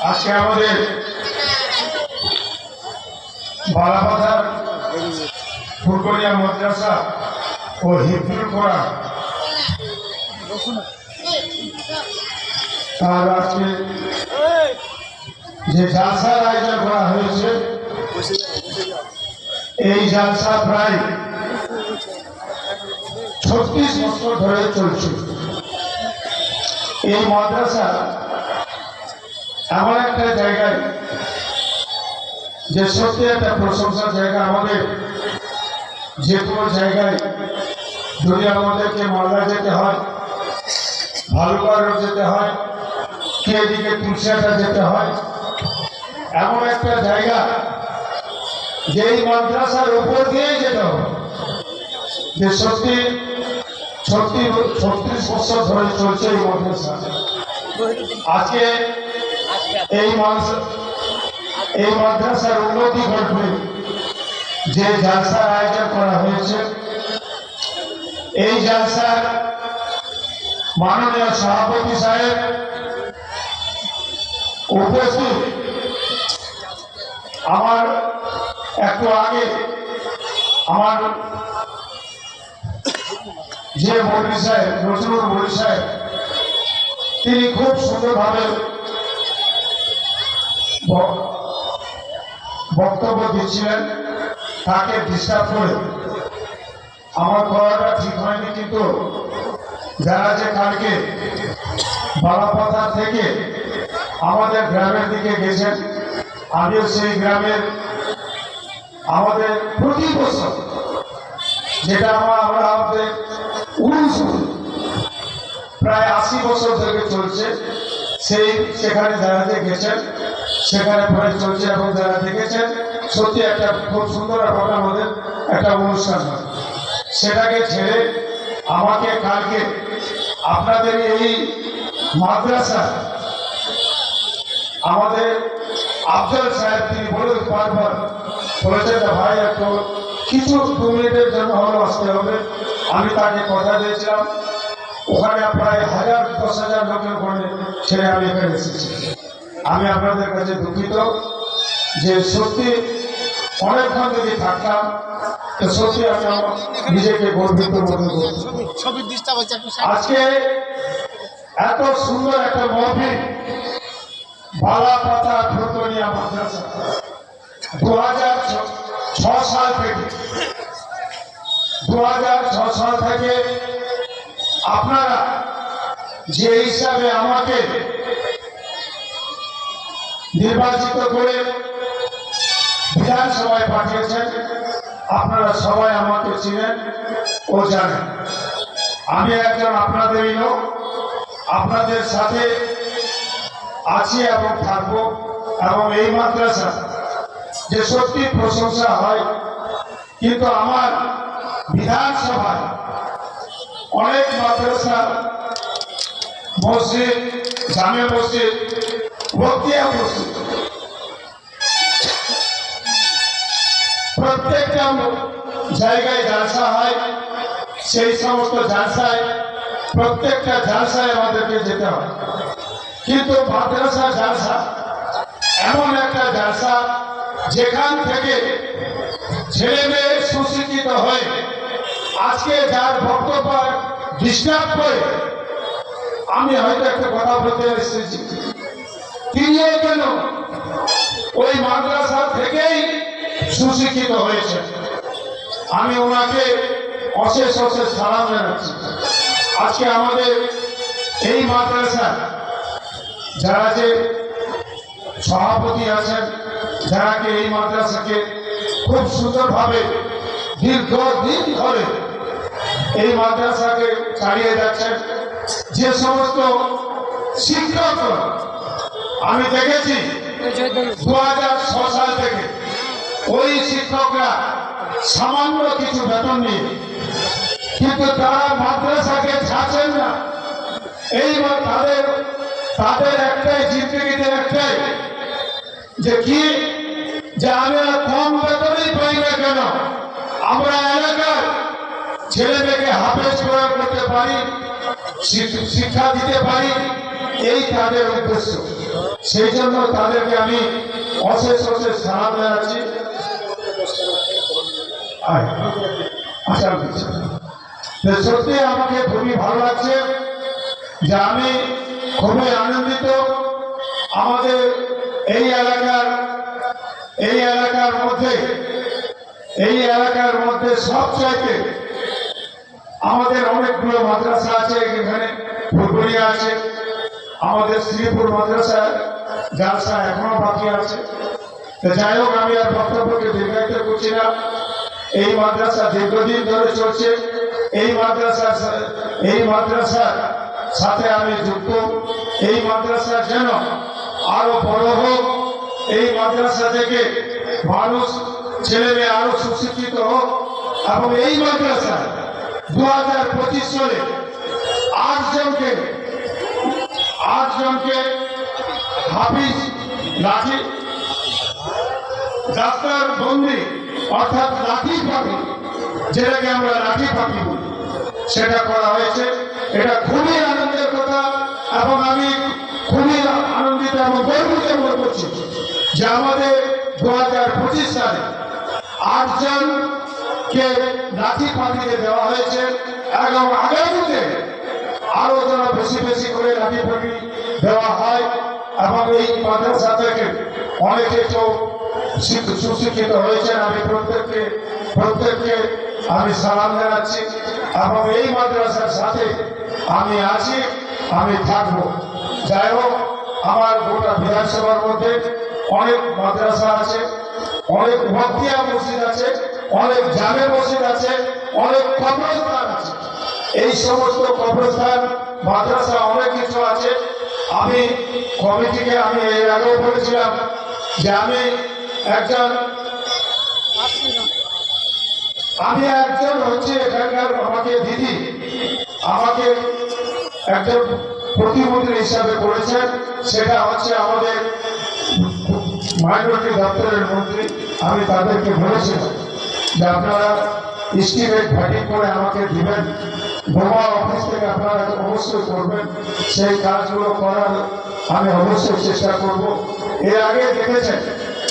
আজকে আমাদের বালাবাজার ফুরকনিয়া মাদ্রাসা ও হিফজুল কোরআন তার আজকে যে জালসার আয়োজন করা হয়েছে, এই জালসা প্রায় 36 বছর ধরে চলছে। এই মাদ্রাসা এমন একটা জায়গায় যে সত্যি একটা প্রশংসার জায়গা। আমাদের যে কোনো জায়গায় যদি আমাদেরকে মালদা যেতে হয়, ভালুকার যেতে হয়, কি এদিকে তুলসিয়াটা যেতে হয়, এমন একটা জায়গা যে এই মাদ্রাসার উপর দিয়েই যেতে হবে। যে সত্যি 36 বছর ধরে চলছে এই মাদ্রাসা। আজকে এই মাদ্রাসার উন্নতি ঘটবে যে জালসার আয়োজন করা হয়েছে। এই জালসার মাননীয় সভাপতি সাহেব উপস্থিত। আমার একটু আগে আমার যে মৌলভী সাহেব নজরুল মৌলভী সাহেব, তিনি খুব সুন্দরভাবে বক্তব্য দিচ্ছিলেন। তাকে ডিস্টার্ব করে আমার করাটা ঠিক হয়নি, কিন্তু যারা যে কালকে বালাপাথা থেকে আমাদের গ্রামের দিকে গেছেন, আমিও সেই গ্রামের আমাদের প্রতি বছর যেটা আমরা আমাদের প্রায় 80 বছর ধরে চলছে, সেখানে যারা যে গেছেন সেখানে প্রায় চলছে। এবং যারা দেখেছেন সত্যি একটা খুব সুন্দর আমাদের একটা অনুষ্ঠান হয়। সেটাকে ছেড়ে আমাকে কালকে আপনাদের এই মাদ্রাসা আমাদের আফজল সাহেব তিনি বারবার বলেছেন, ভাই একটু কিছু 2 মিনিটের জন্য হলেও আসতে হবে। আমি তাকে কথা দিয়েছিলাম, ওখানে প্রায় 1000-10,000 লোকের ওখানে ছেড়ে আমি এখানে এসেছি। আমি আপনাদের কাছে দুঃখিত যে সত্যি অনেকক্ষণ যদি থাকতাম তো সত্যি আমি নিজেকে গর্বিত মনে করছি। আজকে এত সুন্দর একটা মহফিল বালাপাথা ফুরকনিয়া মাদ্রাসা 2006 সাল থেকে আপনারা যে হিসাবে আমাকে নির্বাচিত করে বিধানসভায় পাঠিয়েছেন, আপনারা সবাই আমাকে চিনেন ও জানেন। আমি একজন আপনাদেরই লোক, আপনাদের সাথে আছি এবং থাকবো। এবং এই মাদ্রাসা যে সত্যি প্রশংসা হয়, কিন্তু আমার বিধানসভায় অনেক মাদ্রাসা, মসজিদ, জামে মসজিদ, বক্তিয়া মসজিদ, প্রত্যেকটা জায়গায় জালসা হয়। সেই সমস্ত জালসায় প্রত্যেকটা জালসায় আমাদেরকে যেতে হয়। কিন্তু মাদ্রাসা জালসা এমন একটা জালসা যেখান থেকে ছেলে মেয়ে সুশিক্ষিত হয়ে আজকে যার বক্তব্য ডিস্টার্ব করে, আমি হয়তো একটা কথা বলতে এসেছি, তিনিও কেন ওই মাদ্রাসা থেকেই সুশিক্ষিত হয়েছে। আমি ওনাকে অশেষ সালাম জানাচ্ছি। আজকে আমাদের এই মাদ্রাসা যারা যে সভাপতি আছেন, যারা এই মাদ্রাসাকে খুব সুন্দরভাবে দীর্ঘদিন ধরে এই মাদ্রাসাকে চালিয়ে যাচ্ছেন, যে সমস্ত শিক্ষক আমি দেখেছি 2006 সাল থেকে ওই শিক্ষকরা সামান্য কিছু বেতন নিয়ে, কিন্তু তারা মাদ্রাসাকে ছাড়ছেন না। এইবার তাদের একটাই জিন্দগিতে একটাই যে কি, যে আমি কম বেতনই পাই না কেন, আমরা এলাকার ছেলে মেয়েকে হাফেজ করতে পারি, শিক্ষা দিতে পারি, এই তাদের উদ্দেশ্য। সেই জন্য তাদেরকে আমি অশেষ অশেষ সালাম জানাচ্ছি। আচ্ছা, সত্যি আমাকে খুবই ভালো লাগছে যে আমি খুবই আনন্দিত। আমাদের এই এলাকার মধ্যে সবচাইতে আমাদের অনেকগুলো মাদ্রাসা আছে। এখানে ফুলগড়িয়া আছে, আমাদের শ্রীপুর মাদ্রাসা জালসা এখনো বাকি আছে। তো যাই হোক, আমি আর বক্তব্যকে দীর্ঘায়িত করছি না। এই মাদ্রাসা দীর্ঘদিন ধরে চলছে। এই মাদ্রাসার সাথে আমি যুক্ত। এই মাদ্রাসা যেন আরো বড় হোক, এই মাদ্রাসা থেকে মানুষ ছেলে মেয়ে আরো সুশিক্ষিত হোক, এবং এই মাদ্রাসা 2025 সালে 8 জনকে হাফিজ লাঠি ডাক্তার বন্দি অর্থাৎ লাঠি পাখি, যেটাকে আমরা লাঠি পাখি বলি, সেটা করা হয়েছে। এটা খুবই আনন্দের কথা, এবং আমি খুবই আনন্দিত এবং গর্বিত বোধ করছি যে আমাদের 2025 সালে 8 জনকে লাঠি পাখিতে দেওয়া হয়েছে, এবং আগামীতে আরো যেন বেশি বেশি করে লাঠি পাখি দেওয়া হয়। এবং এই মাদ্রাসা থেকে অনেকে তো সুশিক্ষিত হয়েছেন। আমি প্রত্যেককে আমি সালাম জানাচ্ছি, এবং এই মাদ্রাসার সাথে আমি আছি, আমি থাকবো। যাই হোক, আমার গোটা বিধানসভার মধ্যে অনেক মাদ্রাসা আছে, অনেক ওয়াক্তিয়া মসজিদ আছে, অনেক জামে মসজিদ আছে, অনেক কবরস্থান আছে। এই সমস্ত কবরস্থান, মাদ্রাসা অনেক কিছু আছে। আমি কমিটিকে আমি এর আগেও বলেছিলাম যে আমি একজন হচ্ছে এখানকার, আমাকে দিদি আমাকে একজন প্রতিমন্ত্রী হিসাবে করেছেন। সেটা হচ্ছে আমাদের মাইনরিটি দপ্তরের মন্ত্রী। আমি তাদেরকে বলেছিলাম যে আপনারা এস্টিমেট ভাটিং করে আমাকে দিবেন, বোমা অফিস থেকে আপনারা অবশ্যই করবেন। সেই কাজগুলো করার আমি অবশ্যই চেষ্টা করব। এর আগে দেখেছেন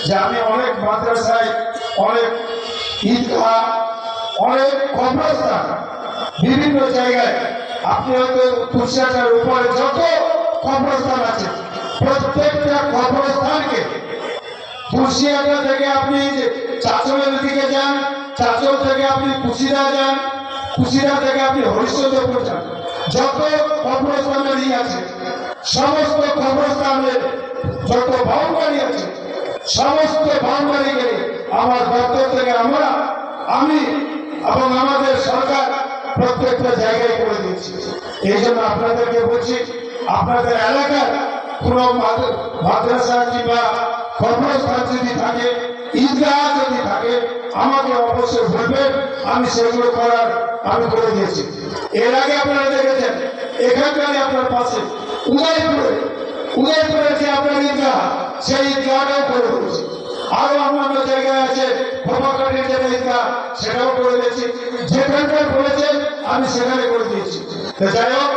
যে আমি অনেক মাদ্রাসায়, অনেক ঈদগাহ, অনেক কবরস্থান, বিভিন্ন জায়গায়, আপনি হয়তো তুলসিয়াটার উপরে যত কবরস্থান আছে, প্রত্যেকটা কবরস্থানকে তুলসিয়াটা থেকে আপনি চাচলের দিকে যান, চাচল থেকে আপনি কুশিদা যান, কুশিদা থেকে আপনি হরিশ্চন্দ্রপুর যান, যত কবরস্থানের আছে, সমস্ত কবরস্থানের যত বাউন্ডারি আছে, সমস্ত বাউন্ডারিকে আমার দপ্তর থেকে আমি এবং আমাদের সরকার প্রত্যেকটা জায়গায় করে দিয়েছি। এই জন্য আপনাদেরকে বলছি, আপনাদের এলাকার কোন মাদ্রাসা কিংবা কবরস্থান যদি থাকে, ঈদগাহ যদি থাকে, আমাকে অবশ্যই বলবেন। আমি সেগুলো করার আমি করে দিয়েছি। এর আগে আপনারা দেখেছেন এখানকারই আপনার পাশে উদয়পুরে যে আপনার ঈদগাহ, সেই ঈদগাহটাও করে দিয়েছি। আরো অন্যান্য জায়গায় আছে, খোপাকাটির যে ঈদগাহ, সেটাও করে দিয়েছি। যেখানকার বলেছেন আমি সেখানে করে দিয়েছি। যাই হোক,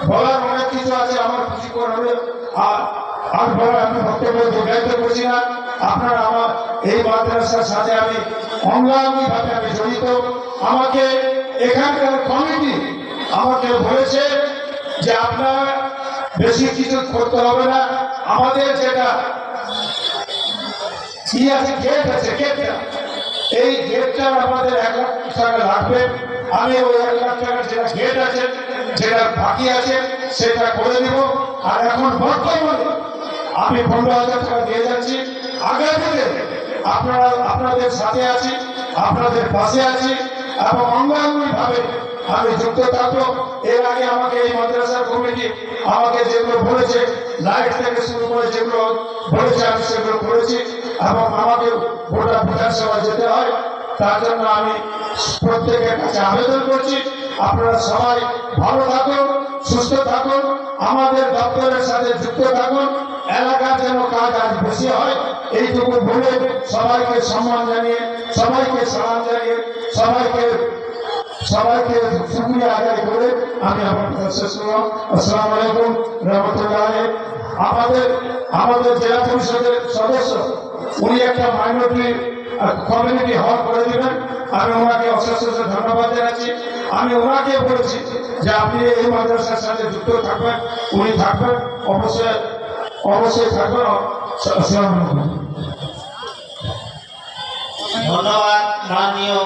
বলার অনেক কিছু আছে, আমার খুশি করবে। আর আমি বক্তব্য দীর্ঘায়িত করছি না। আপনারা আমার এই মাদ্রাসার সাথে আমি অঙ্গাঙ্গিভাবে আমি জড়িত। আমাকে এখানকার কমিটি আমাকে বলেছে যে আপনার বেশি কিছু করতে হবে না, আমাদের যেটা গেট আছে, এই গেটটা আমাদের 1 লাখ টাকা লাগবে। আমি ওই 1 লাখ টাকার যেটা গেট আছে, যেটা বাকি আছে, সেটা করে দিব। আর এখন বর্তমানে আমি 15,000 টাকা দিয়ে যাচ্ছি। আগামীতে আপনাদের সাথে আছি, আপনাদের পাশে আছি, এবং অঙ্গাঙ্গিভাবে আমি যুক্ত থাকবো। এর আগে আমাকে এই মাদ্রাসার কমিটি আমাকে যেগুলো বলেছে, লাইট থেকে শুরু করে যেগুলো বলেছে, আমি সেগুলো করেছি। এবং আমাকে গোটা বিধানসভায় যেতে হয়, তার জন্য আমি প্রত্যেকের কাছে আবেদন করছি, আপনারা সবাই ভালো থাকুন, সুস্থ থাকুন, আমাদের দপ্তরের সাথে যুক্ত থাকুন। এলাকার যেন কাজ আজ বেশি হয়, এইটুকু বলে সবাইকে সম্মান জানিয়ে, সবাইকে সালাম জানিয়ে, সবাইকে শুকরিয়া আদায় করে আমি আমার কথা শেষ করলাম। আসসালামু আলাইকুম রহমতুল্লাহ। আমাদের আমাদের জেলা পরিষদের সদস্য, উনি একটা মাইনরিটি কমিউনিটি হল করে দিবেন। আমি ওনাকে অশেষ ধন্যবাদ জানাচ্ছি। আমি ওনাকে বলেছি যে আপনি এই মাদ্রাসার সাথে যুক্ত থাকবেন, উনি থাকবেন, অবশ্যই অবশ্যই থাকবেন। আসসালামু আলাইকুম। ধন্যবাদ মাননীয়